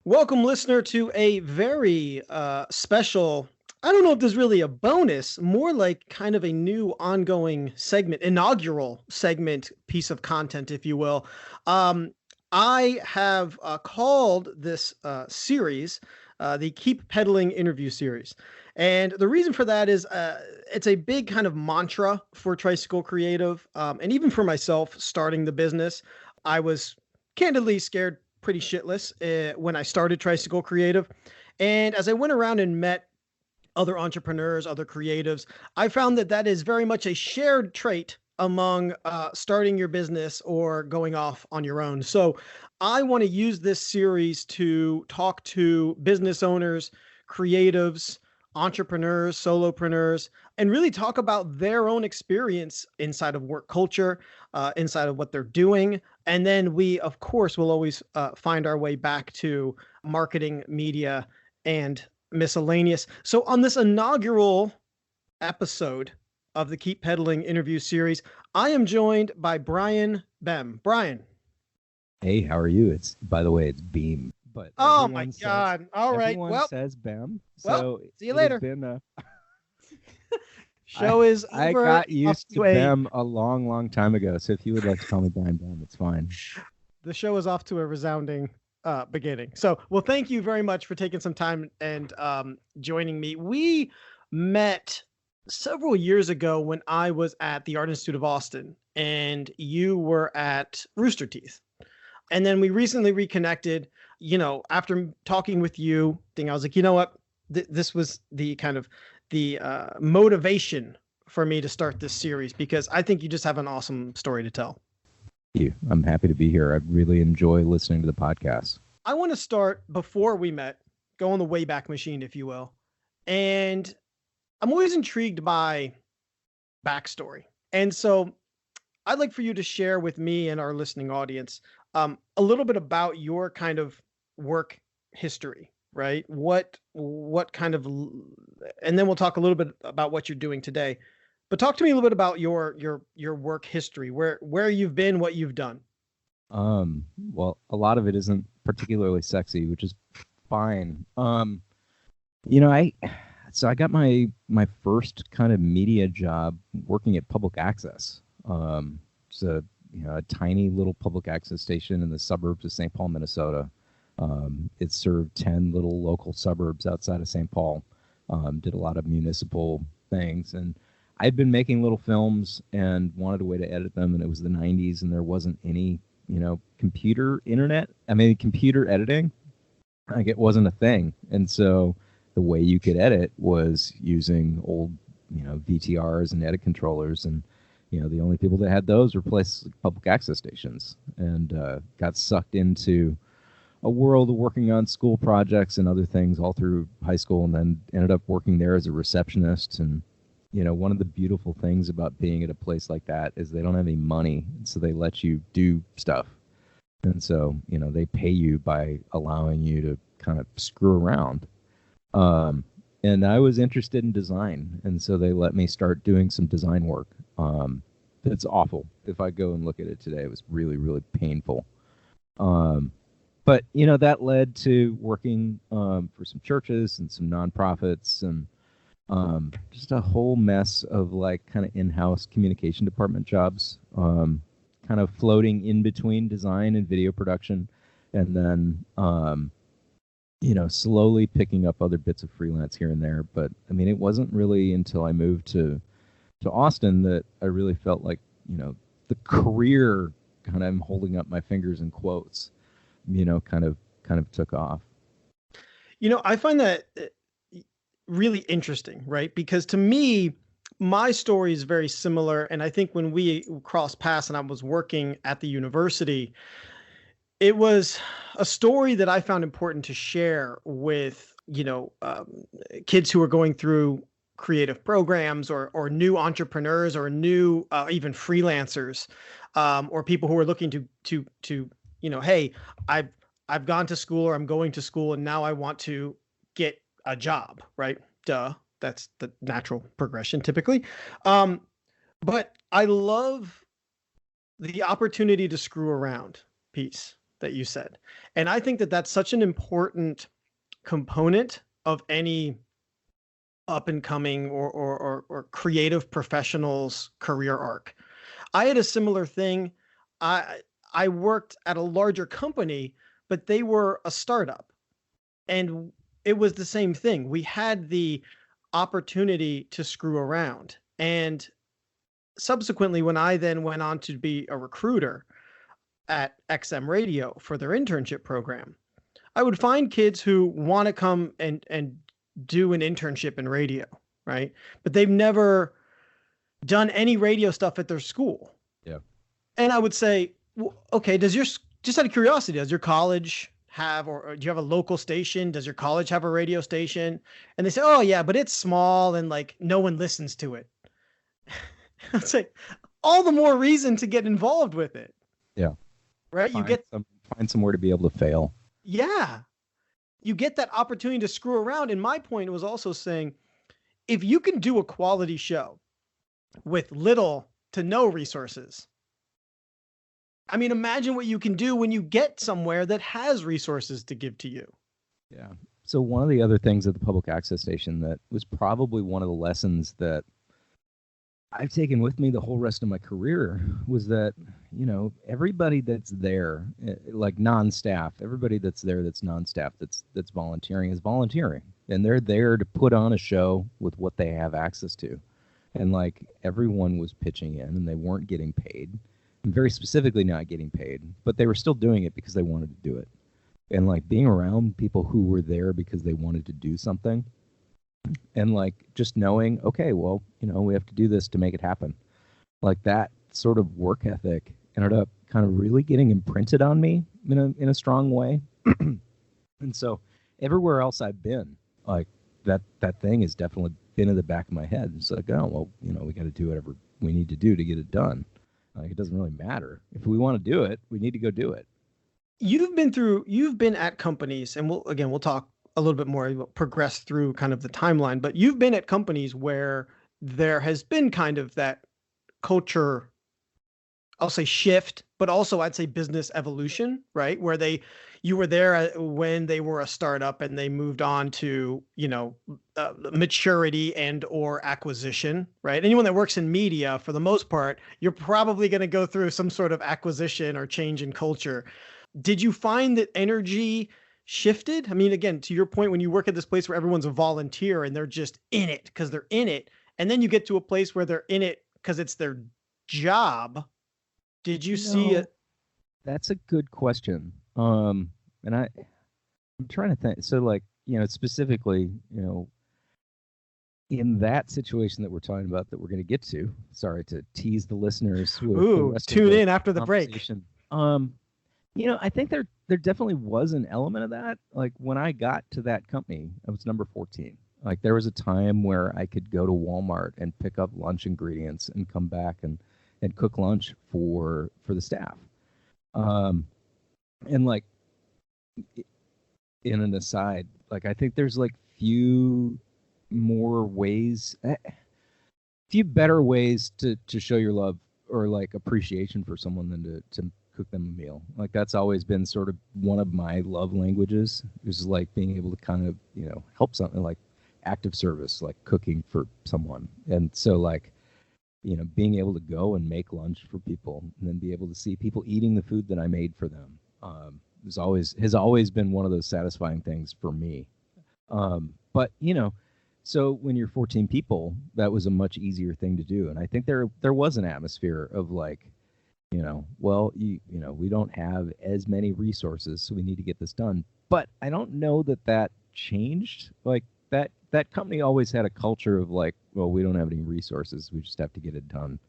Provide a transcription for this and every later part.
Welcome, listener, to a very special. I don't know if there's really a bonus, more like kind of a new ongoing segment, inaugural segment piece of content, if you will. Um, I have called this series the Keep Peddling interview series. And the reason for that is it's a big kind of mantra for Tricycle Creative, and even for myself starting the business. I was candidly scared pretty shitless when I started Tricycle Creative. And as I went around and met other entrepreneurs, other creatives, I found that that is very much a shared trait among starting your business or going off on your own. So I want to use this series to talk to business owners, creatives, entrepreneurs, solopreneurs, and really talk about their own experience inside of work culture, inside of what they're doing. And then we, of course, will always find our way back to marketing, media, and miscellaneous. So on this inaugural episode of the Keep Peddling interview series, I am joined by Brian Behm. Brian. Hey, how are you? It's by the way, it's Beam, but Oh my God. All right. everyone Well, says Bem. well, So see you it has later. been Show is I over. got Off used to to a Bem a long time ago. So if you would like to call me Brian Bem, it's fine. the show is off to a resounding beginning. So, well, thank you very much for taking some time and joining me. We met several years ago when I was at the Art Institute of Austin and you were at Rooster Teeth. And then we recently reconnected, after talking with you, I was like, you know what? This was the kind of the motivation for me to start this series because I think you just have an awesome story to tell. Thank you. I'm happy to be here. I really enjoy listening to the podcast. I want to start before we met, go on the Wayback Machine, if you will. And I'm always intrigued by backstory. And so I'd like for you to share with me and our listening audience a little bit about your kind of work history, right? What kind of, and then we'll talk a little bit about what you're doing today. But talk to me a little bit about your work history, where you've been, what you've done. Well, a lot of it isn't particularly sexy, which is fine. You know, I so I got my first kind of media job working at public access. It's a tiny little public access station in the suburbs of St. Paul, Minnesota. It served 10 little local suburbs outside of St. Paul. Did a lot of municipal things, and I'd been making little films and wanted a way to edit them, and it was the 90s, and there wasn't any, computer editing. Like, it wasn't a thing. And so the way you could edit was using old, VTRs and edit controllers. And, the only people that had those were places like public access stations, and got sucked into a world of working on school projects and other things all through high school, and then ended up working there as a receptionist. And one of the beautiful things about being at a place like that is they don't have any money, so they let you do stuff. And so, they pay you by allowing you to kind of screw around. And I was interested in design, and so they let me start doing some design work. It's awful. If I go and look at it today, it was really, really painful. But, that led to working for some churches and some nonprofits, and just a whole mess of like kind of in-house communication department jobs, kind of floating in between design and video production, and then slowly picking up other bits of freelance here and there. But I mean, it wasn't really until I moved to Austin that I really felt like, the career, kind of, I'm holding up my fingers in quotes, kind of took off. I find that really interesting, right? Because to me, my story is very similar. And I think when we crossed paths and I was working at the university, it was a story that I found important to share with, kids who are going through creative programs or new entrepreneurs or new even freelancers, or people who are looking to hey, I've gone to school or I'm going to school and now I want to get a job, right? Duh. That's the natural progression typically. But I love the opportunity to screw around piece, that you said. And I think that that's such an important component of any up and coming or creative professional's career arc. I had a similar thing. I I worked at a larger company, but they were a startup. And it was the same thing. We had the opportunity to screw around. And subsequently, when I then went on to be a recruiter at XM Radio for their internship program, I would find kids who want to come and do an internship in radio, right? But they've never done any radio stuff at their school. Yeah. And I would say, well, okay, just out of curiosity, does your college have, or do you have a local station? Does your college have a radio station? And they say, oh yeah, but it's small and like no one listens to it. I'd say all the more reason to get involved with it. Yeah. Right. Find somewhere to be able to fail. Yeah. You get that opportunity to screw around. And my point was also saying, if you can do a quality show with little to no resources, I mean, imagine what you can do when you get somewhere that has resources to give to you. Yeah. So one of the other things at the public access station that was probably one of the lessons that I've taken with me the whole rest of my career was that, everybody that's there, like non-staff, everybody that's there that's non-staff, that's volunteering is volunteering. And they're there to put on a show with what they have access to. And like everyone was pitching in and they weren't getting paid, and very specifically not getting paid, but they were still doing it because they wanted to do it. And like being around people who were there because they wanted to do something, and like just knowing, okay, well, we have to do this to make it happen. Like that sort of work ethic ended up kind of really getting imprinted on me in a strong way. And so everywhere else I've been, like that thing has definitely been in the back of my head. It's like, oh, well, we got to do whatever we need to do to get it done. Like it doesn't really matter. If we want to do it, we need to go do it. You've been at companies, and we'll talk a little bit more, progress through kind of the timeline, but you've been at companies where there has been kind of that culture, I'll say shift, but also I'd say business evolution, right? Where you were there when they were a startup and they moved on to, maturity and or acquisition, right? Anyone that works in media, for the most part, you're probably going to go through some sort of acquisition or change in culture. Did you find that energy shifted? I mean, again, to your point, when you work at this place where everyone's a volunteer and they're just in it because they're in it, and then you get to a place where they're in it because it's their job. Did you see it? That's a good question. And I'm trying to think. So like, specifically, in that situation that we're talking about that we're going to get to, sorry to tease the listeners. Tune in after the break. I think there definitely was an element of that. Like when I got to that company, I was number 14. Like there was a time where I could go to Walmart and pick up lunch ingredients and come back and cook lunch for the staff. And like in an aside, like I think there's like few better ways to show your love or like appreciation for someone than to cook them a meal. Like that's always been sort of one of my love languages, is like being able to kind of, help something like active service, like cooking for someone. And so like, being able to go and make lunch for people and then be able to see people eating the food that I made for them has always been one of those satisfying things for me. But so when you're 14 people, that was a much easier thing to do. And I think there was an atmosphere of like, we don't have as many resources, so we need to get this done. But I don't know that changed. Like that company always had a culture of like, well, we don't have any resources, we just have to get it done.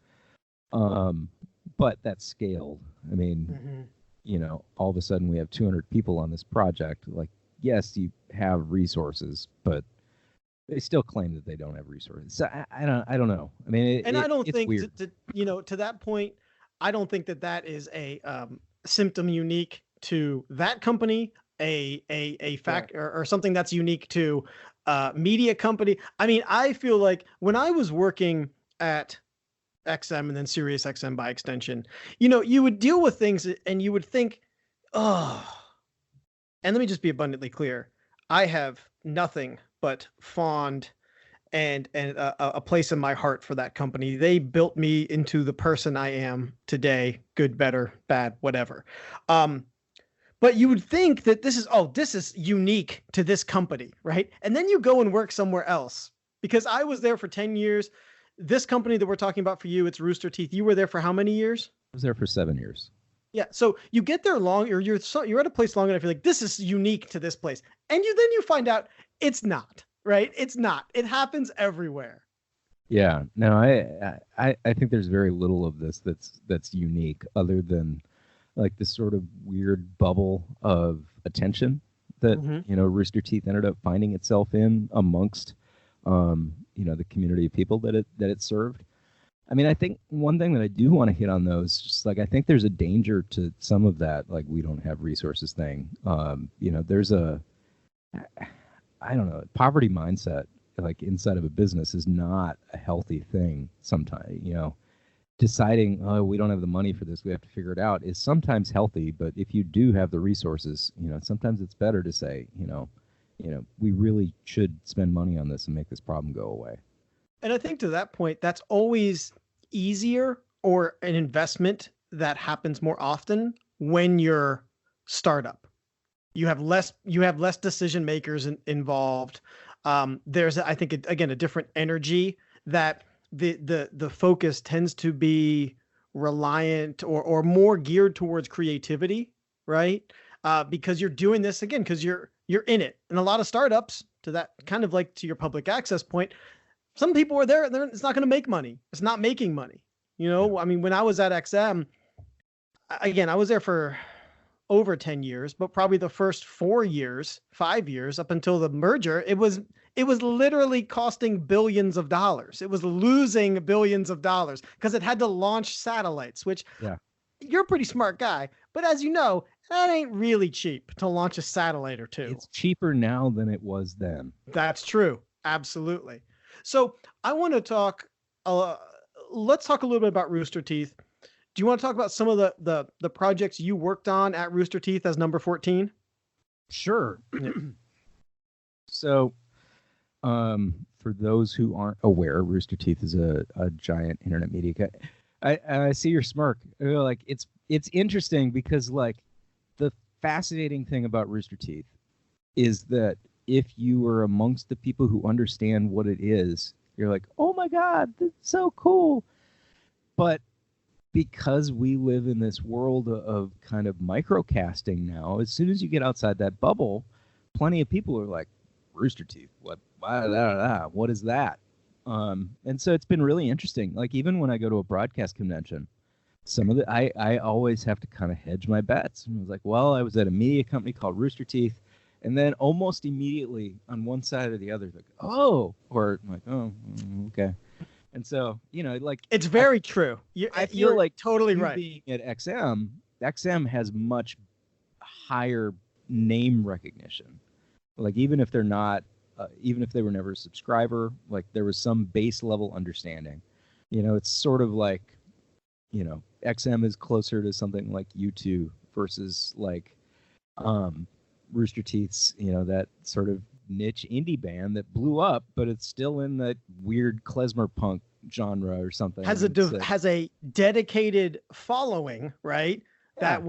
But that scaled. I mean, all of a sudden we have 200 people on this project. Like, yes, you have resources, but they still claim that they don't have resources. So I don't know. I mean, I don't think weird. To that point, I don't think that is a symptom unique to that company, a fact or something that's unique to media company. I mean, I feel like when I was working at XM and then Sirius XM by extension, you would deal with things and you would think, Oh, and let me just be abundantly clear. I have nothing but fond and a place in my heart for that company. They built me into the person I am today, good, better, bad, whatever. Um, but you would think that this is unique to this company, right? And then you go and work somewhere else because I was there for 10 years. This company that we're talking about for you, it's Rooster Teeth. You were there for how many years? I was there for 7 years. Yeah, so you get there long, or you're at a place long enough. You're like, this is unique to this place, and you find out it's not, right? It's not. It happens everywhere. Yeah, no, I think there's very little of this that's unique, other than like this sort of weird bubble of attention that Rooster Teeth ended up finding itself in amongst the community of people that it served. I mean, I think one thing that I do want to hit on though is just like I think there's a danger to some of that, like we don't have resources thing. There's a I don't know, poverty mindset like inside of a business is not a healthy thing sometimes, deciding, oh, we don't have the money for this, we have to figure it out, is sometimes healthy. But if you do have the resources, sometimes it's better to say, we really should spend money on this and make this problem go away. And I think to that point, that's always easier, or an investment that happens more often when you're startup. You have less decision makers involved. There's, I think, again, a different energy that the focus tends to be reliant or more geared towards creativity, right? Because you're doing this again because you're in it. And a lot of startups, to that kind of like to your public access point, some people are there, it's not going to make money. It's not making money. I mean, when I was at XM, again, I was there for over 10 years, but probably the first 5 years up until the merger, it was literally costing billions of dollars. It was losing billions of dollars because it had to launch satellites, which you're a pretty smart guy, but as you know, that ain't really cheap to launch a satellite or two. It's cheaper now than it was then. That's true. Absolutely. So I want to talk, let's talk a little bit about Rooster Teeth. Do you want to talk about some of the projects you worked on at Rooster Teeth as number 14? Sure. So, for those who aren't aware, Rooster Teeth is a giant internet media company. I see your smirk. Like it's interesting because like the fascinating thing about Rooster Teeth is that if you are amongst the people who understand what it is, you're like, oh my God, that's so cool. But because we live in this world of kind of microcasting now, as soon as you get outside that bubble, plenty of people are like, Rooster Teeth, what is that? And so it's been really interesting. Like even when I go to a broadcast convention, some of the I always have to kind of hedge my bets. And I was like, well, I was at a media company called Rooster Teeth. And then almost immediately on one side or the other, like, oh, or I'm like, oh, okay. And so, like it's very true. I feel like totally right. Being at XM has much higher name recognition. Like even if they're not, even if they were never a subscriber, like there was some base level understanding. It's sort of like, XM is closer to something like U2 versus like Rooster Teeth's, that sort of niche indie band that blew up, but it's still in that weird klezmer punk genre or something. Has a dedicated following, right? Yeah.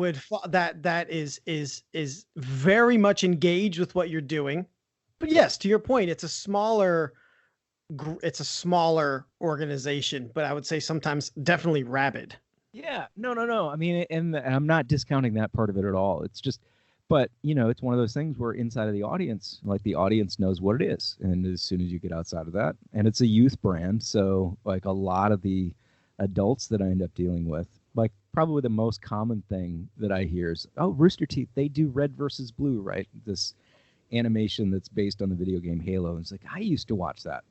That is very much engaged with what you're doing. But yes, to your point, it's a smaller organization, but I would say sometimes definitely rabid. Yeah, no. I mean, and I'm not discounting that part of it at all. It's just, but it's one of those things where inside of the audience, like the audience knows what it is, and as soon as you get outside of that, and it's a youth brand, so like a lot of the adults that I end up dealing with, like probably the most common thing that I hear is, oh, Rooster Teeth, they do Red versus Blue, right? This animation that's based on the video game Halo. And it's like, I used to watch that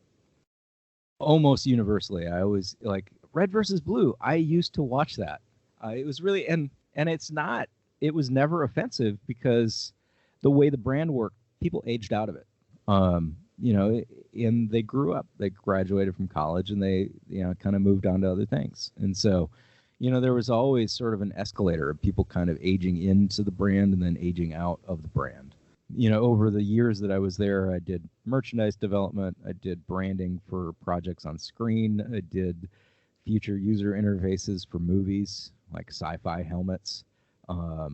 almost universally. I always like Red versus Blue. I used to watch that. It was really, and it was never offensive because the way the brand worked, people aged out of it. And they grew up, they graduated from college and they, kind of moved on to other things. And so, there was always sort of an escalator of people kind of aging into the brand and then aging out of the brand. Over the years that I was there, I did merchandise development, I did branding for projects on screen, I did future user interfaces for movies like sci-fi helmets. I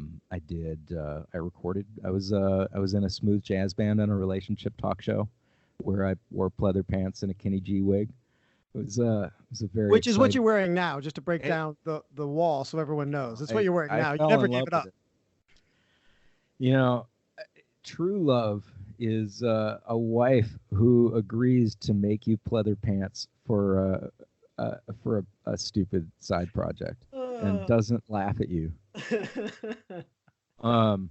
recorded. I was in a smooth jazz band on a relationship talk show where I wore pleather pants and a Kenny G wig. It was a very Which is what exciting. you're wearing now, just to break It, down the wall so everyone knows. That's what I you're wearing I now. You fell never in gave love it with up. it. You know, True love is a wife who agrees to make you pleather pants for a stupid side project and doesn't laugh at you. Um,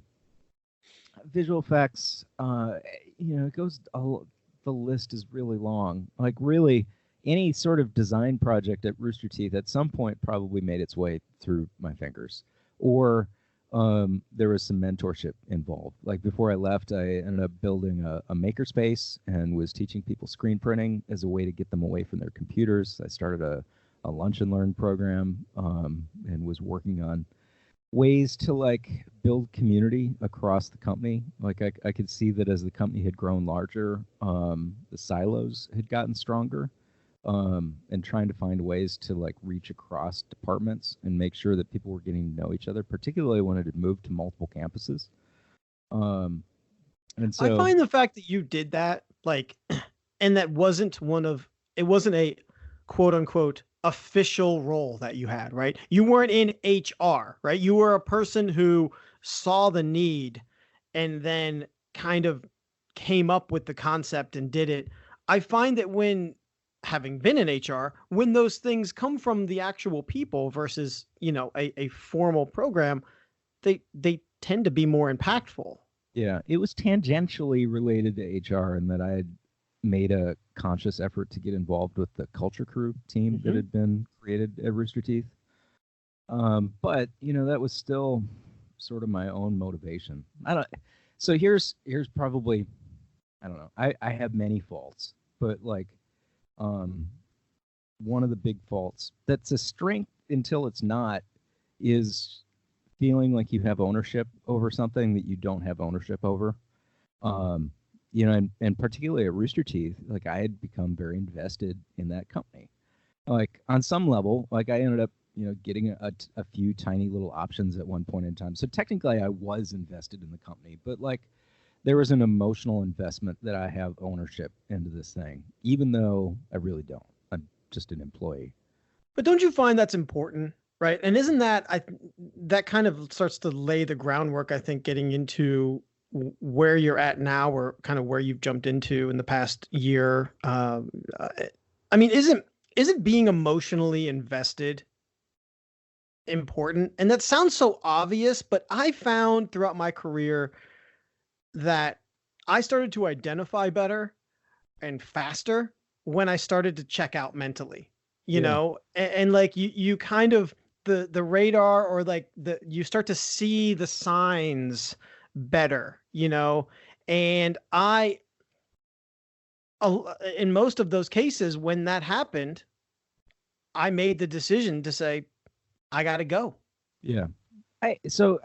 Visual effects, it goes. The list is really long. Like really, any sort of design project at Rooster Teeth at some point probably made its way through my fingers, or there was some mentorship involved. Like before I left, I ended up building a makerspace and was teaching people screen printing as a way to get them away from their computers. I started a lunch and learn program and was working on ways to like build community across the company. Like I could see that as the company had grown larger, the silos had gotten stronger, and trying to find ways to like reach across departments and make sure that people were getting to know each other, particularly when it had moved to multiple campuses. Um, and I so, find the fact that you did that, like, and that it wasn't a quote unquote official role that you had, right? You weren't in HR, right? You were a person who saw the need and then kind of came up with the concept and did it. I find that when having been in HR, when those things come from the actual people versus, a formal program, they tend to be more impactful. yeah, it was tangentially related to HR in that I had made a conscious effort to get involved with the culture crew team that Mhm. had been created at Rooster Teeth. But that was still sort of my own motivation. I don't. So here's probably, I don't know. I have many faults, but like um, one of the big faults that's a strength until it's not is feeling like you have ownership over something that you don't have ownership over. Um, and particularly at Rooster Teeth, like I had become very invested in that company. Like on some level, like I ended up, getting a few tiny little options at one point in time. So technically, I was invested in the company, but like there was an emotional investment that I have ownership into this thing, even though I really don't. I'm just an employee. But don't you find that's important, right? And isn't that kind of starts to lay the groundwork, I think, getting into where you're at now, or kind of where you've jumped into in the past year. Uh, I mean, isn't being emotionally invested important? And that sounds so obvious, but I found throughout my career that I started to identify better and faster when I started to check out mentally, Yeah. and like you kind of the radar, or like you start to see the signs better, and in most of those cases when that happened, I made the decision to say, I got to go. Yeah. I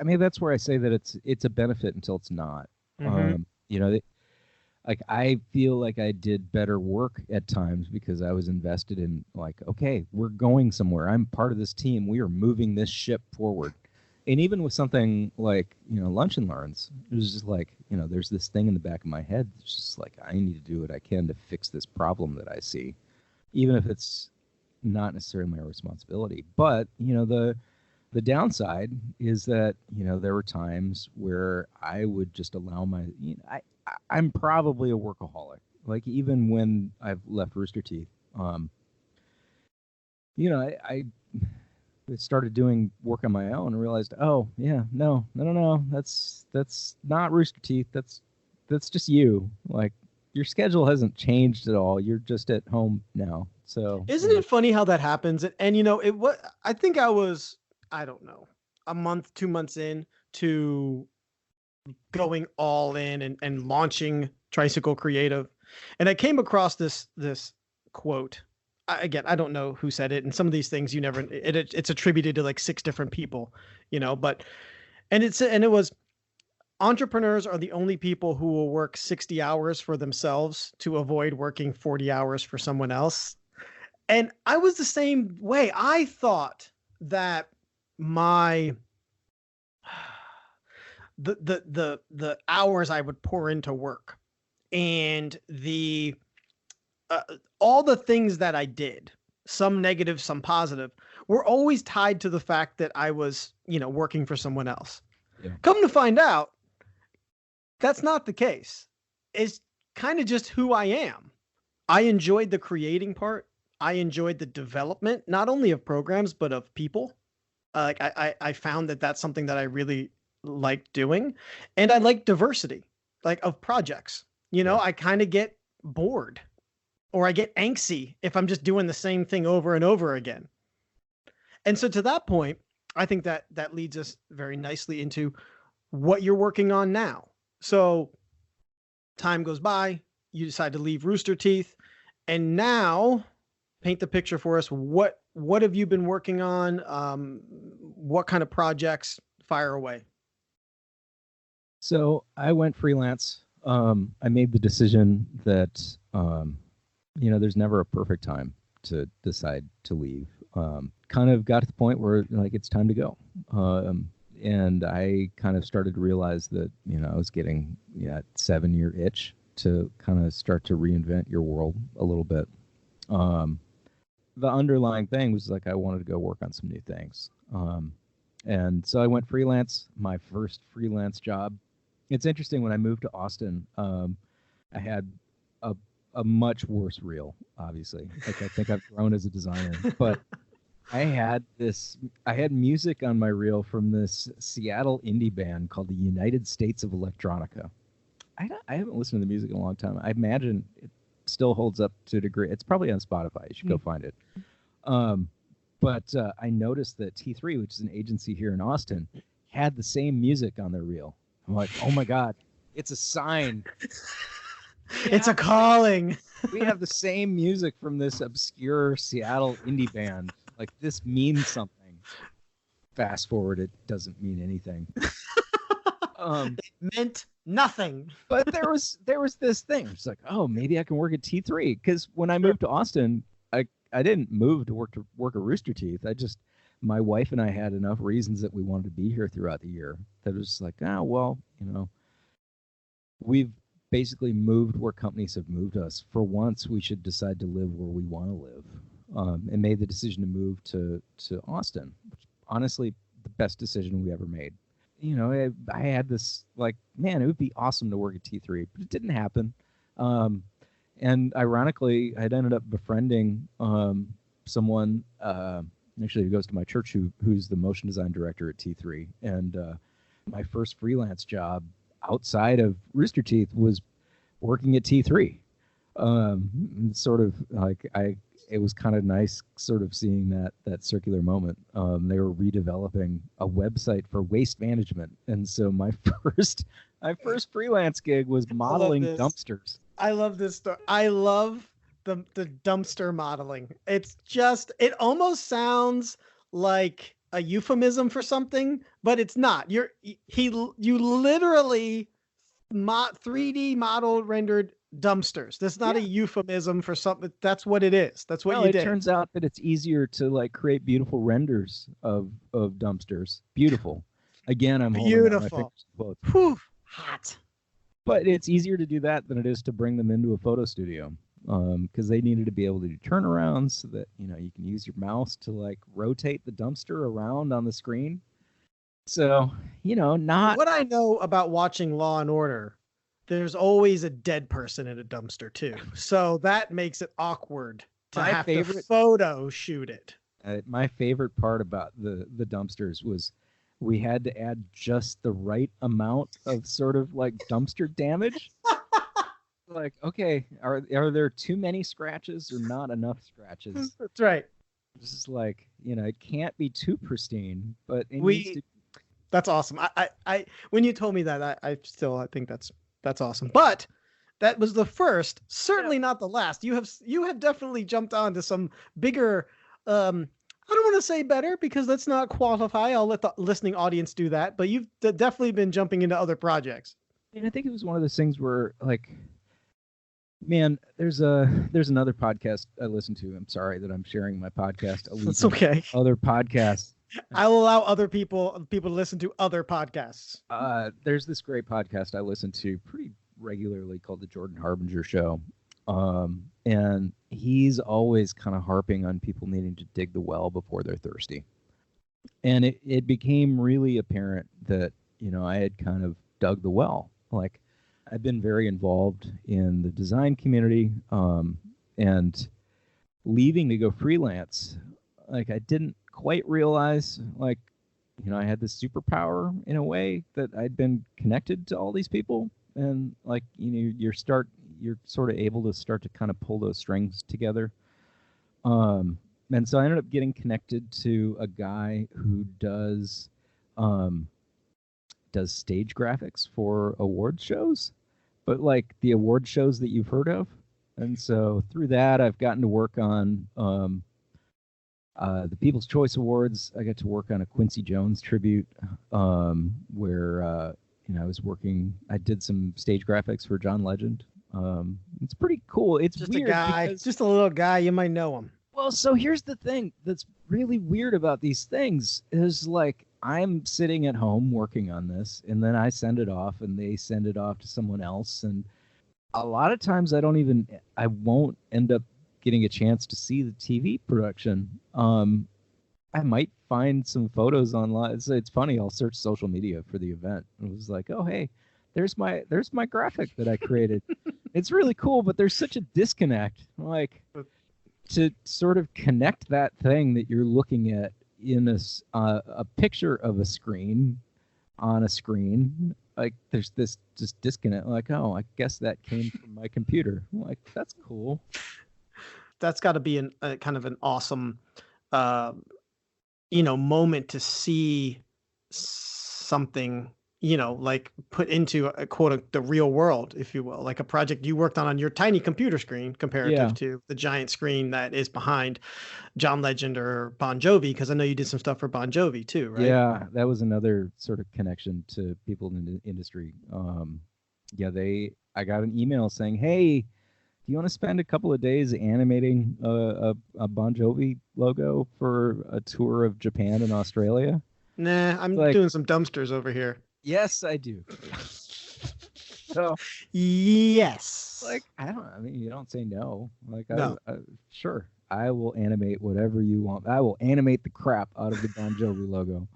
mean that's where I say that it's a benefit until it's not. Hmm. You know, like I feel like I did better work at times because I was invested in like, okay, we're going somewhere. I'm part of this team. We are moving this ship forward. And even with something like, lunch and learns, it was just like, there's this thing in the back of my head. It's just like, I need to do what I can to fix this problem that I see, even if it's not necessarily my responsibility. But, the downside is that, there were times where I would just allow I'm probably a workaholic. Like even when I've left Rooster Teeth, I started doing work on my own and realized, oh yeah, no, that's not Rooster Teeth. That's just you. Like your schedule hasn't changed at all. You're just at home now. So Isn't it funny how that happens? And it what I think I was, I don't know, a month, 2 months in to going all in and launching Tricycle Creative. And I came across this quote again, I don't know who said it, and some of these things it's attributed to like 6 different people, but and it was entrepreneurs are the only people who will work 60 hours for themselves to avoid working 40 hours for someone else. And I was the same way. I thought that my the hours I would pour into work and the all the things that I did, some negative, some positive, were always tied to the fact that I was, working for someone else. Yeah. Come to find out, that's not the case. It's kind of just who I am. I enjoyed the creating part. I enjoyed the development, not only of programs, but of people. I found that that's something that I really like doing. And I like diversity, like of projects. I kind of get bored or I get angsty if I'm just doing the same thing over and over again. And so to that point, I think that leads us very nicely into what you're working on now. So time goes by, you decide to leave Rooster Teeth, and now paint the picture for us. What have you been working on? What kind of projects? Fire away. So I went freelance. I made the decision that, there's never a perfect time to decide to leave. Kind of got to the point where like it's time to go. And I kind of started to realize that, I was getting 7-year itch to kind of start to reinvent your world a little bit. The underlying thing was like I wanted to go work on some new things. And so I went freelance, my first freelance job. It's interesting, when I moved to Austin, I had a much worse reel, obviously. Like I think I've grown as a designer, but I had music on my reel from this Seattle indie band called the United States of Electronica. I haven't listened to the music in a long time. I imagine it still holds up to a degree. It's probably on Spotify. You should go find it. But I noticed that T3, which is an agency here in Austin, had the same music on their reel. I'm like, oh my God, it's a sign. It's a calling. We have the same music from this obscure Seattle indie band. Like, this means something. Fast forward, it doesn't mean anything. It meant nothing. But there was this thing. It's like, oh, maybe I can work at T3. Because when I moved to Austin, I didn't move to work at Rooster Teeth. My wife and I had enough reasons that we wanted to be here throughout the year that it was like, we've basically moved where companies have moved us. For once, we should decide to live where we want to live. And made the decision to move to Austin, which honestly, the best decision we ever made. I had this like, man, it would be awesome to work at T3, but it didn't happen. And ironically, I'd ended up befriending someone, actually who goes to my church, who's the motion design director at T3. And my first freelance job outside of Rooster Teeth was working at T3. Sort of like it was kind of nice sort of seeing that circular moment. They were redeveloping a website for waste management. And so my first freelance gig was modeling dumpsters. I love this story. I love the dumpster modeling. It's just, it almost sounds like a euphemism for something, but it's not. You literally 3D modeled rendered dumpsters. That's not a euphemism for something. That's what it is. That's what you did. It turns out that it's easier to like create beautiful renders of dumpsters. Beautiful. Again, I'm beautiful. Whew, hot. But it's easier to do that than it is to bring them into a photo studio, because they needed to be able to do turnarounds so that you can use your mouse to like rotate the dumpster around on the screen. So not what I know about watching Law and Order. There's always a dead person in a dumpster too, so that makes it awkward to have to photo shoot it. My favorite part about the dumpsters was we had to add just the right amount of sort of like dumpster damage. Like, okay, are there too many scratches or not enough scratches? That's right. This is like, it can't be too pristine, but that's awesome. I when you told me that, I think that's awesome. But That was the first, certainly not the last. You have definitely jumped on to some bigger, I don't want to say better because let's not qualify. I'll let the listening audience do that. But you've definitely been jumping into other projects. And I think it was one of those things where, like, man, there's another podcast I listen to. I'm sorry that I'm sharing my podcast. It's okay. Other podcasts. I'll allow other people to listen to other podcasts. There's this great podcast I listen to pretty regularly called The Jordan Harbinger Show. And he's always kind of harping on people needing to dig the well before they're thirsty. And it became really apparent that, I had kind of dug the well. Like, I've been very involved in the design community, and leaving to go freelance, like, I didn't quite realize, like, I had this superpower in a way that I'd been connected to all these people. And, like, you're sort of able to start to kind of pull those strings together. And so I ended up getting connected to a guy who does stage graphics for award shows, but like the award shows that you've heard of. And so through that, I've gotten to work on the People's Choice Awards. I got to work on a Quincy Jones tribute, where I did some stage graphics for John Legend. It's pretty cool. It's just weird a guy, just a little guy. You might know him. Well, so here's the thing that's really weird about these things is, like, I'm sitting at home working on this, and then I send it off, and they send it off to someone else. And a lot of times I won't end up getting a chance to see the TV production. I might find some photos online. It's funny. I'll search social media for the event. And it was like, oh, hey, there's my graphic that I created. It's really cool, but there's such a disconnect. Like, to sort of connect that thing that you're looking at in a picture of a screen on a screen, like, there's this just disconnect. Like, oh, I guess that came from my computer. Like, that's cool. That's got to be a kind of an awesome, moment to see something, like put into a quote, the real world, if you will, like a project you worked on your tiny computer screen comparative to the giant screen that is behind John Legend or Bon Jovi. Because I know you did some stuff for Bon Jovi too, right? Yeah, that was another sort of connection to people in the industry. I got an email saying, hey, do you want to spend a couple of days animating a Bon Jovi logo for a tour of Japan and Australia? Nah, I'm doing some dumpsters over here. Yes, I do. So, yes. Like, you don't say no. Like, no. Sure, I will animate whatever you want. I will animate the crap out of the Bon Jovi logo.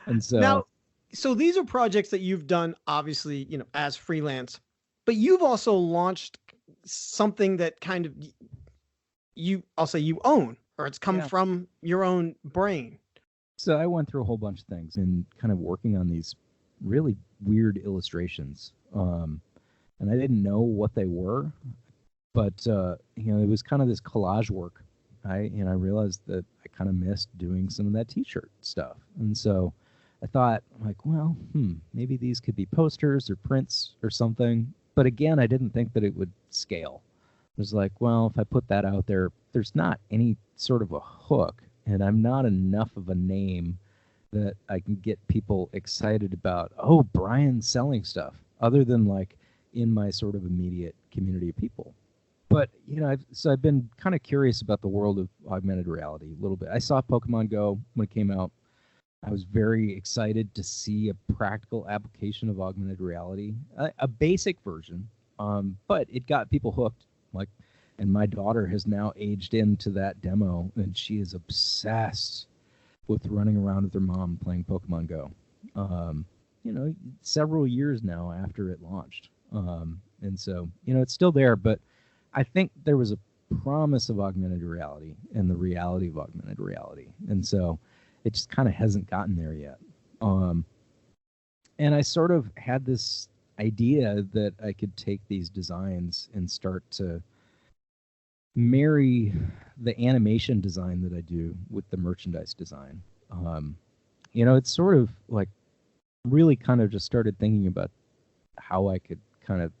And so now, so these are projects that you've done, obviously, as freelance, but you've also launched something that kind of I'll say you own, or it's come from your own brain. So I went through a whole bunch of things and kind of working on these really weird illustrations. And I didn't know what they were, but it was kind of this collage work. I realized that I kind of missed doing some of that t-shirt stuff. And so I thought, like, well, maybe these could be posters or prints or something. But again, I didn't think that it would scale. It was like, well, if I put that out there, there's not any sort of a hook, and I'm not enough of a name that I can get people excited about, oh, Brian's selling stuff, other than, like, in my sort of immediate community of people. But, I've been kind of curious about the world of augmented reality a little bit. I saw Pokemon Go when it came out. I was very excited to see a practical application of augmented reality, a basic version, but it got people hooked. Like, and my daughter has now aged into that demo, and she is obsessed with running around with her mom playing Pokemon Go. Several years now after it launched, and so it's still there. But I think there was a promise of augmented reality and the reality of augmented reality, and so it just kind of hasn't gotten there yet. And I sort of had this idea that I could take these designs and start to marry the animation design that I do with the merchandise design. It's sort of like really kind of just started thinking about how I could kind of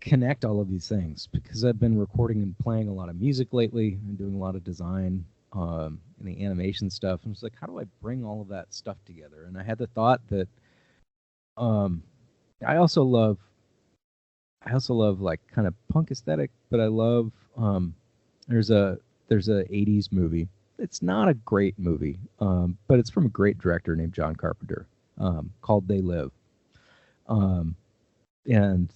connect all of these things because I've been recording and playing a lot of music lately and doing a lot of design and the animation stuff. And it's like, how do I bring all of that stuff together? And I had the thought that um, I also love like kind of punk aesthetic, but I love there's a 80s movie. It's not a great movie, but it's from a great director named John Carpenter, called They Live. Um, and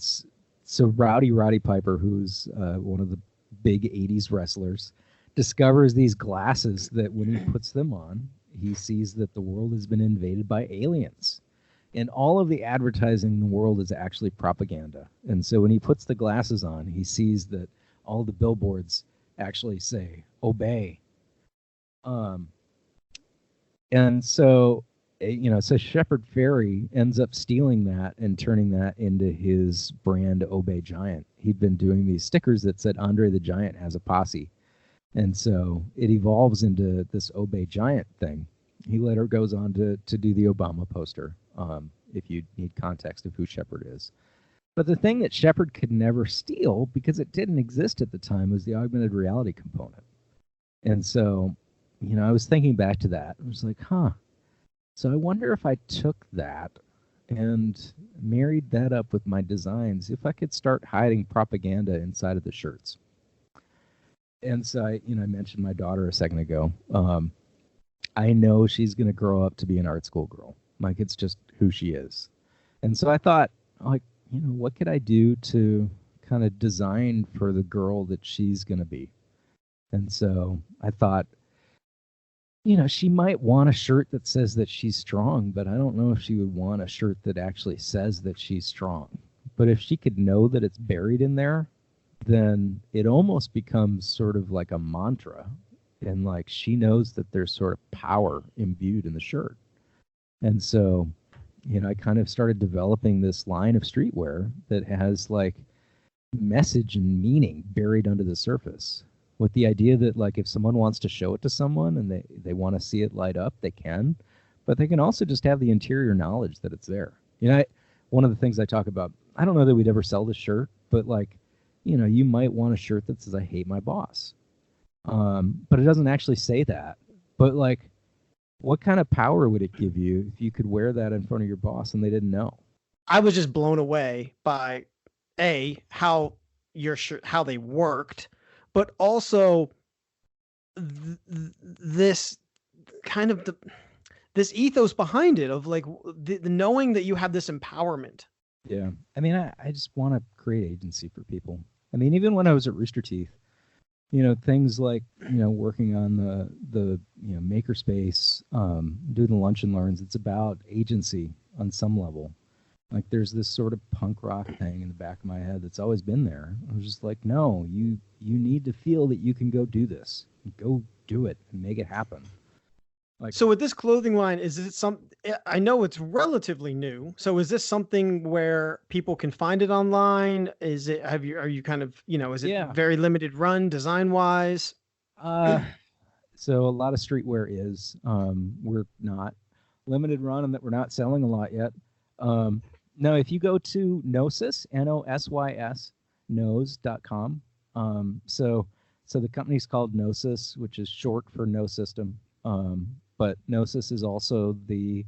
so Rowdy Piper, who's one of the big 80s wrestlers, discovers these glasses that when he puts them on, he sees that the world has been invaded by aliens. And all of the advertising in the world is actually propaganda. And so when he puts the glasses on, he sees that all the billboards actually say, obey. And so, so Shepard Fairey ends up stealing that and turning that into his brand Obey Giant. He'd been doing these stickers that said Andre the Giant has a posse. And so it evolves into this Obey Giant thing. He later goes on to do the Obama poster, if you need context of who Shepard is. But the thing that Shepard could never steal, because it didn't exist at the time, was the augmented reality component. And so, I was thinking back to that. I was like, so I wonder if I took that and married that up with my designs, if I could start hiding propaganda inside of the shirts. And so I mentioned my daughter a second ago. I know she's going to grow up to be an art school girl. Like, it's just who she is. And so I thought, like, what could I do to kind of design for the girl that she's going to be? And so I thought, she might want a shirt that says that she's strong, but I don't know if she would want a shirt that actually says that she's strong. But if she could know that it's buried in there, then it almost becomes sort of like a mantra. And like, she knows that there's sort of power imbued in the shirt. And so, I kind of started developing this line of streetwear that has like message and meaning buried under the surface, with the idea that like if someone wants to show it to someone and they want to see it light up, they can, but they can also just have the interior knowledge that it's there. One of the things I talk about, I don't know that we'd ever sell this shirt, but like, you might want a shirt that says I hate my boss. But it doesn't actually say that. But like, what kind of power would it give you if you could wear that in front of your boss and they didn't know? I was just blown away by how how they worked, but also this kind of this ethos behind it of like the knowing that you have this empowerment. Yeah. I mean, I just want to create agency for people. I mean, even when I was at Rooster Teeth, things like, working on the makerspace, doing the lunch and learns, it's about agency on some level. Like, there's this sort of punk rock thing in the back of my head that's always been there. I was just like, no, you need to feel that you can go do this. Go do it and make it happen. Like, so with this clothing line, is it I know it's relatively new. So is this something where people can find it online? Are you kind of, is it very limited run design wise? So a lot of streetwear is, we're not limited run and that we're not selling a lot yet. No, if you go to Gnosis, Nosys, nose.com. So the company's called Gnosis, which is short for no system. But Gnosis is also the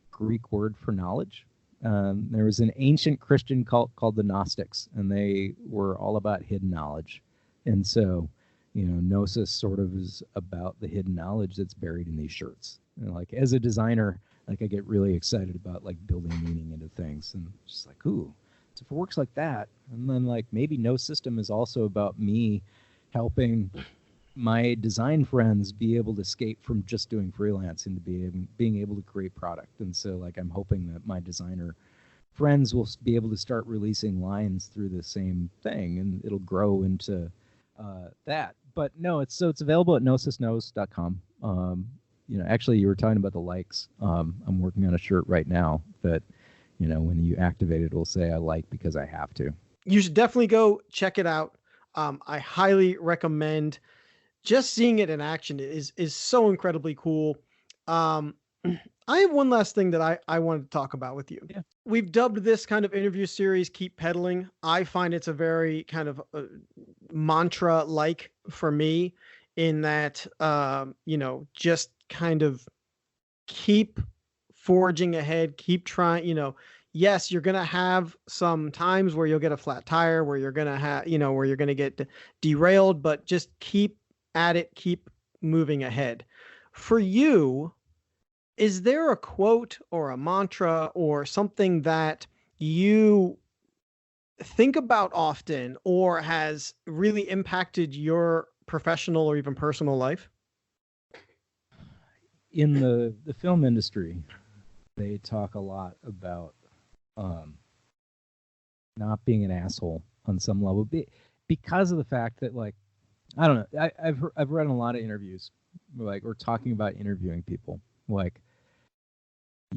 Greek word for knowledge. There was an ancient Christian cult called the Gnostics, and they were all about hidden knowledge. And so, Gnosis sort of is about the hidden knowledge that's buried in these shirts. And like, as a designer, like, I get really excited about like building meaning into things, and just like, ooh, so if it works like that, and then like maybe No System is also about me helping my design friends be able to escape from just doing freelance into being able to create product. And so like, I'm hoping that my designer friends will be able to start releasing lines through the same thing, and it'll grow into that. But no, it's available at nosisnose.com. Actually, you were talking about the likes. I'm working on a shirt right now that, when you activate it, it'll say I like because I have to. You should definitely go check it out. I highly recommend. Just seeing it in action is so incredibly cool. I I have one last thing that I wanted to talk about with you. Yeah. We've dubbed this kind of interview series Keep Pedaling. I find it's a very kind of mantra-like for me in that, just kind of keep forging ahead, keep trying, yes, you're going to have some times where you'll get a flat tire, where you're going to have, where you're going to get derailed, but just keep at it, keep moving ahead. For you, is there a quote or a mantra or something that you think about often or has really impacted your professional or even personal life? In the film industry, they talk a lot about not being an asshole on some level because of the fact that, like, I don't know, I've read in a lot of interviews, like, or talking about interviewing people, like,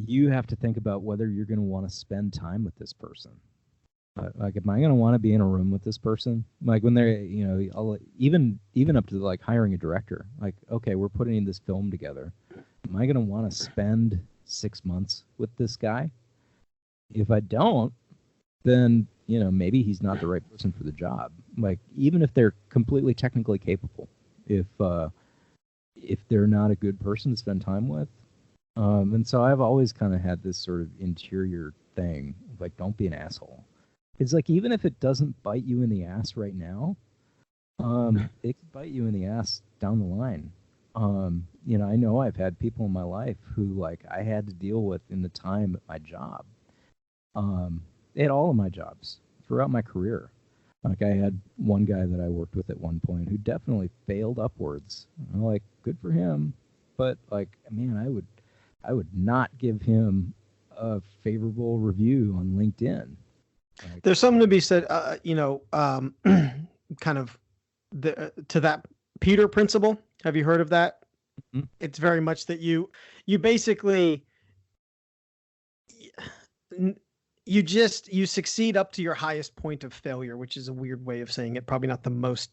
you have to think about whether you're going to want to spend time with this person. Like, am I going to want to be in a room with this person? Like, when they're, even up to, like, hiring a director, like, okay, we're putting this film together. Am I going to want to spend 6 months with this guy? If I don't, then, maybe he's not the right person for the job. Like, even if they're completely technically capable, if they're not a good person to spend time with. And so I've always kind of had this sort of interior thing, like, don't be an asshole. It's like, even if it doesn't bite you in the ass right now, it could bite you in the ass down the line. I know I've had people in my life who, like, I had to deal with in the time at my job. At all of my jobs throughout my career. Like, I had one guy that I worked with at one point who definitely failed upwards. I'm like, good for him, but, like, man, I would not give him a favorable review on LinkedIn. Like, there's something to be said, kind of to that Peter principle. Have you heard of that? Mm-hmm. It's very much that you basically, you succeed up to your highest point of failure, which is a weird way of saying it. Probably not the most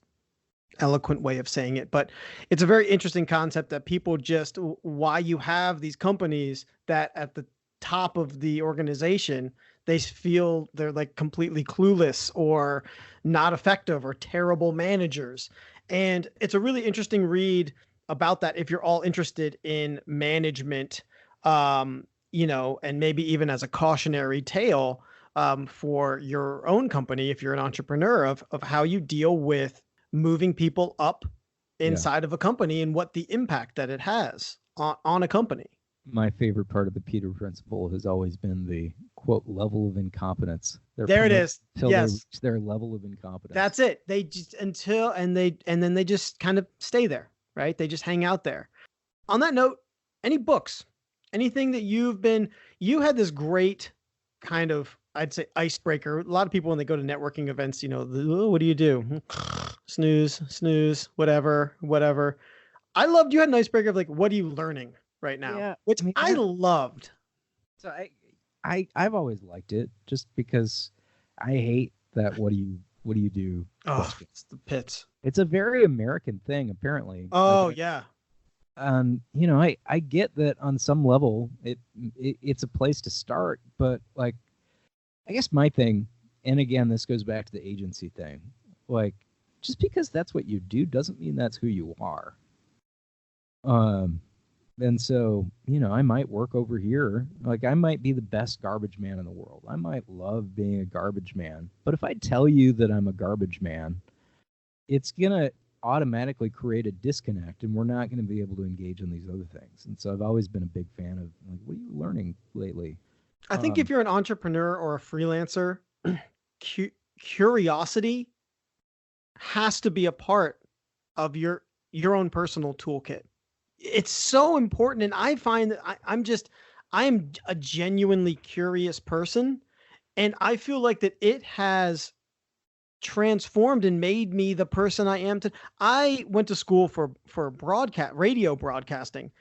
eloquent way of saying it, but it's a very interesting concept that people just, why you have these companies that at the top of the organization, they feel they're, like, completely clueless or not effective or terrible managers. And it's a really interesting read about that if you're all interested in management, and maybe even as a cautionary tale for your own company, if you're an entrepreneur, of how you deal with moving people up inside of a company and what the impact that it has on a company. My favorite part of the Peter principle has always been the, quote, level of incompetence. There it is. Until yes. they reach their level of incompetence. That's it. They just and then they just kind of stay there, right? They just hang out there. On that note, any books, anything that you had this great kind of, I'd say, icebreaker. A lot of people, when they go to networking events, what do you do? Snooze, whatever. I loved, you had an icebreaker of, like, what are you learning right now? Yeah, which I loved. So I've always liked it, just because I hate that what do you do? Oh, it's the pits. It's a very American thing, apparently. Oh, like, yeah. I get that on some level it's a place to start, but, like, I guess my thing, and again, this goes back to the agency thing, like, just because that's what you do doesn't mean that's who you are. And so, I might work over here. Like, I might be the best garbage man in the world. I might love being a garbage man. But if I tell you that I'm a garbage man, it's going to automatically create a disconnect, and we're not going to be able to engage in these other things. And so I've always been a big fan of, like, what are you learning lately? I think if you're an entrepreneur or a freelancer, curiosity has to be a part of your own personal toolkit. It's so important. And I find that I am a genuinely curious person. And I feel like that it has transformed and made me the person I am today. I went to school for radio broadcasting,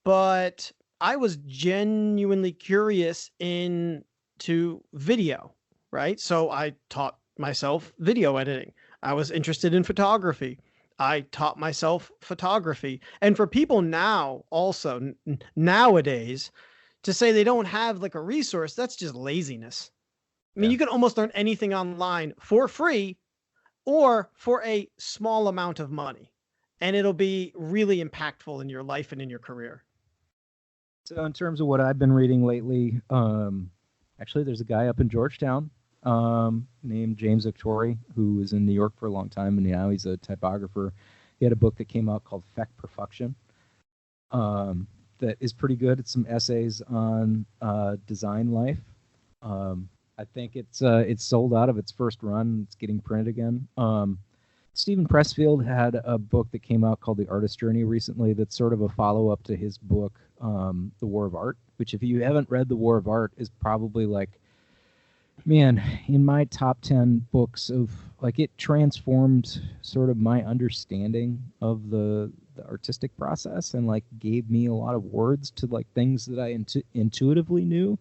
but I was genuinely curious into video, right? So I taught myself video editing. I was interested in photography. I taught myself photography. And for people now, also nowadays, to say they don't have like a resource, that's just laziness. I mean, Yeah. you can almost learn anything online for free or for a small amount of money, and it'll be really impactful in your life and in your career. So in terms of what I've been reading lately, actually there's a guy up in Georgetown named James Victori who was in New York for a long time, and now he's a typographer. He had a book that came out called Feck Perfection that is pretty good. It's some essays on design life. I think it's sold out of its first run. It's getting printed again. Stephen Pressfield had a book that came out called The Artist Journey recently that's sort of a follow-up to his book, The War of Art, which if you haven't read The War of Art is probably like, man, in my top 10 books of, like, it transformed sort of my understanding of the artistic process and like gave me a lot of words to like things that I intuitively knew.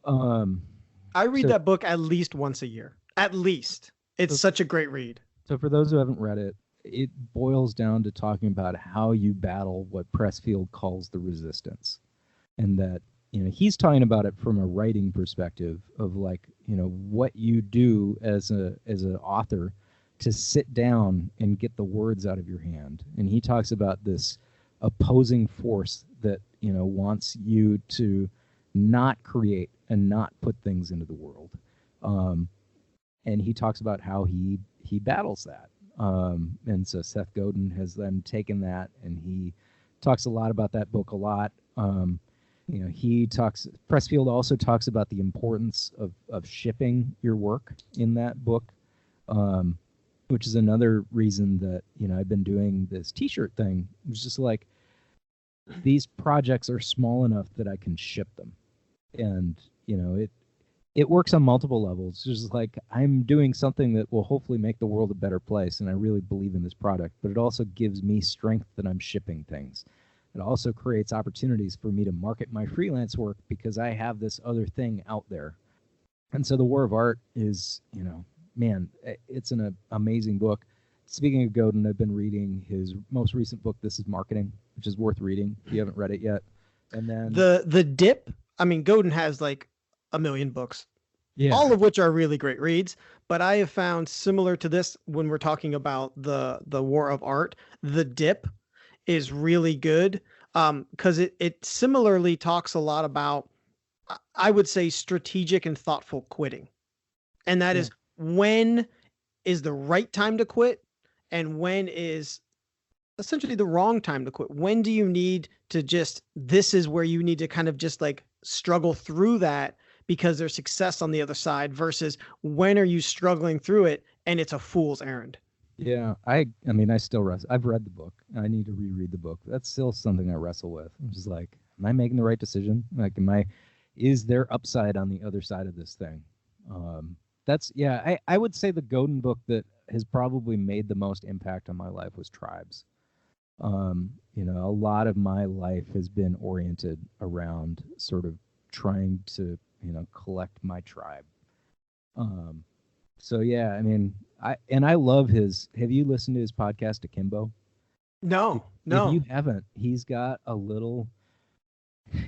I read that book at least once a year. At least. It's such a great read. So for those who haven't read it, it boils down to talking about how you battle what Pressfield calls the resistance. And that, you know, he's talking about it from a writing perspective of like, you know, what you do as an author to sit down and get the words out of your hand. And he talks about this opposing force that, you know, wants you to not create and not put things into the world. And he talks about how he battles that. And so Seth Godin has then taken that, and he talks a lot about that book a lot. You know, Pressfield also talks about the importance of shipping your work in that book, which is another reason that, you know, I've been doing this t-shirt thing. It's just like, these projects are small enough that I can ship them. And, you know, it works on multiple levels. It's just like, I'm doing something that will hopefully make the world a better place, and I really believe in this product, but it also gives me strength that I'm shipping things. It also creates opportunities for me to market my freelance work because I have this other thing out there. And so The War of Art is, you know, man, it's an amazing book. Speaking of Godin, I've been reading his most recent book, This Is Marketing, which is worth reading if you haven't read it yet. And then The Dip, I mean, Godin has like a million books, all of which are really great reads. But I have found, similar to this, when we're talking about the War of Art, The Dip is really good, because it similarly talks a lot about, I would say, strategic and thoughtful quitting. And that is, when is the right time to quit and when is essentially the wrong time to quit. When do you need to just, this is where you need to kind of just like struggle through that because there's success on the other side, versus when are you struggling through it and it's a fool's errand. Yeah, I mean, I still wrestle. I've read the book. I need to reread the book. That's still something I wrestle with. I'm just like, am I making the right decision? Like, is there upside on the other side of this thing? I would say the Godin book that has probably made the most impact on my life was Tribes. You know, a lot of my life has been oriented around sort of trying to, you know, collect my tribe. So yeah, I mean, I love his. Have you listened to his podcast, Akimbo? No. If you haven't, he's got a little,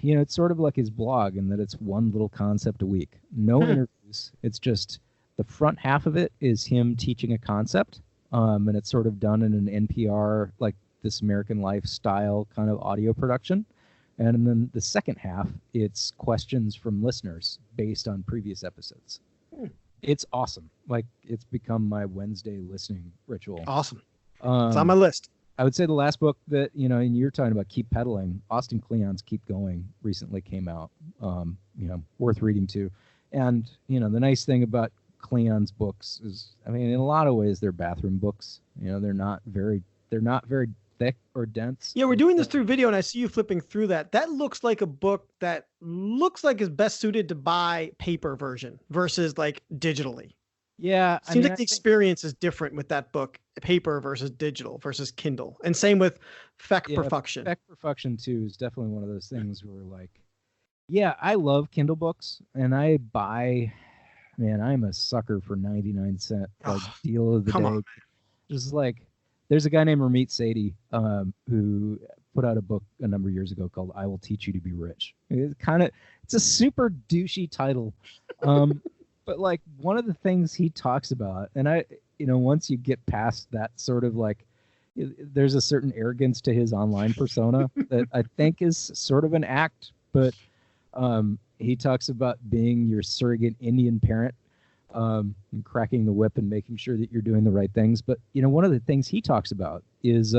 you know, it's sort of like his blog in that it's one little concept a week. No interviews. It's just the front half of it is him teaching a concept, and it's sort of done in an NPR, like This American Life style kind of audio production. And then the second half, it's questions from listeners based on previous episodes. It's awesome. Like, it's become my Wednesday listening ritual. Awesome. It's on my list. I would say the last book that, you know, and you're talking about keep pedaling, Austin Kleon's Keep Going recently came out. You know, worth reading too. And, you know, the nice thing about Kleon's books is, I mean, in a lot of ways, they're bathroom books. You know, they're not very thick or dense. Yeah, we're doing this through video, and I see you flipping through that. That looks like a book that looks like is best suited to buy paper version versus like digitally. Yeah, Seems like the experience is different with that book, paper versus digital versus Kindle, and same with Feck Perfection. Feck Perfection too is definitely one of those things where, like, yeah, I love Kindle books, and I buy. Man, I'm a sucker for 99-cent like deal of the day. On. Just like, there's a guy named Ramit Sethi who put out a book a number of years ago called "I Will Teach You to Be Rich." It's a super douchey title, but like one of the things he talks about, and once you get past that sort of like, there's a certain arrogance to his online persona that I think is sort of an act, but he talks about being your surrogate Indian parent, and cracking the whip and making sure that you're doing the right things. But one of the things he talks about is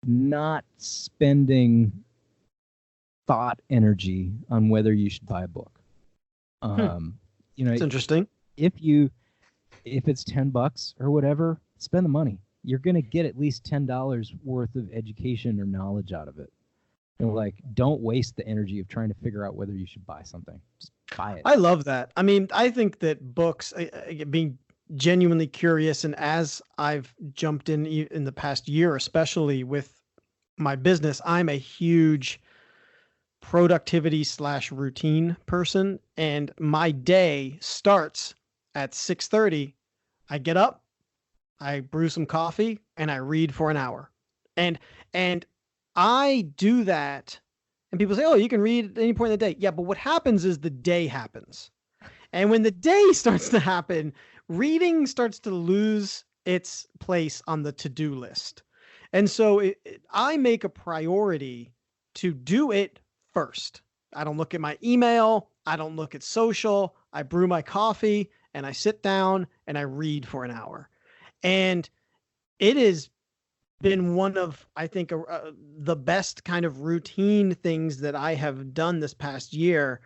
not spending thought energy on whether you should buy a book. It's interesting. If it's $10 or whatever, spend the money. You're going to get at least $10 worth of education or knowledge out of it. And like, don't waste the energy of trying to figure out whether you should buy something. Just buy it. I love that. I mean, I think that books, being genuinely curious, and as I've jumped in the past year, especially with my business, I'm a huge productivity / routine person, and my day starts at 6:30. I get up, I brew some coffee, and I read for an hour. And I do that, and people say, "Oh, you can read at any point in the day." Yeah, but what happens is the day happens. And when the day starts to happen, reading starts to lose its place on the to-do list. And so I make a priority to do it first. I don't look at my email. I don't look at social. I brew my coffee and I sit down and I read for an hour. And it has been one of, I think, the best kind of routine things that I have done this past year.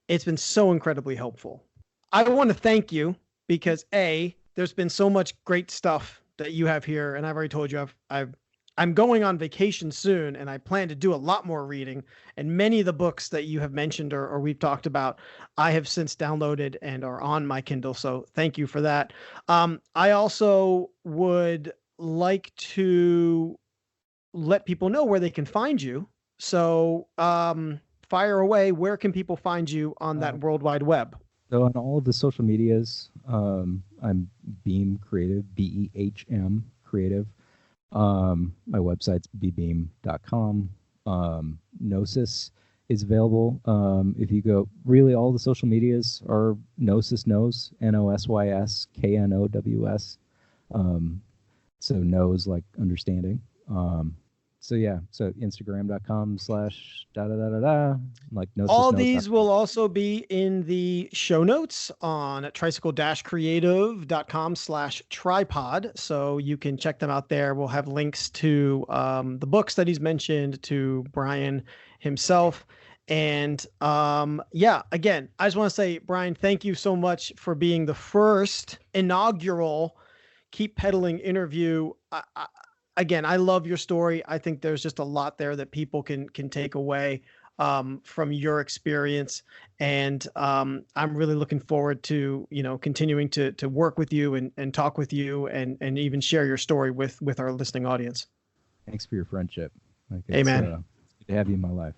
It's been so incredibly helpful. I want to thank you because there's been so much great stuff that you have here. And I've already told you, I'm going on vacation soon, and I plan to do a lot more reading. And many of the books that you have mentioned or we've talked about, I have since downloaded and are on my Kindle. So thank you for that. I also would like to let people know where they can find you. So fire away. Where can people find you on that World Wide Web? So on all of the social medias, I'm Behm Creative, BEHM Creative. My website's bbehm.com. Gnosis is available. If you go, really all the social medias are Gnosis Knows, Nosysknows. So knows like understanding. So Instagram.com/da-da-da-da-da, like Gnosis all knows. These will also be in the show notes on tricycle-creative.com/tripod. So you can check them out there. We'll have links to the books that he's mentioned, to Brian himself. And again, I just want to say, Brian, thank you so much for being the first inaugural Keep Pedaling interview. Again, I love your story. I think there's just a lot there that people can take away from your experience. And I'm really looking forward to, continuing to work with you and talk with you and even share your story with our listening audience. Thanks for your friendship. Amen. It's good to have you in my life.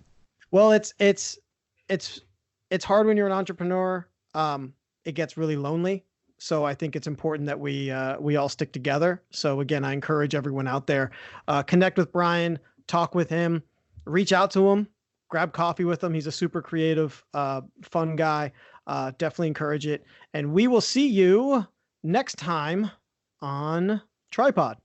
Well, it's hard when you're an entrepreneur. It gets really lonely. So I think it's important that we all stick together. So again, I encourage everyone out there, connect with Brian, talk with him, reach out to him, grab coffee with him. He's a super creative, fun guy. Definitely encourage it. And we will see you next time on Tripod.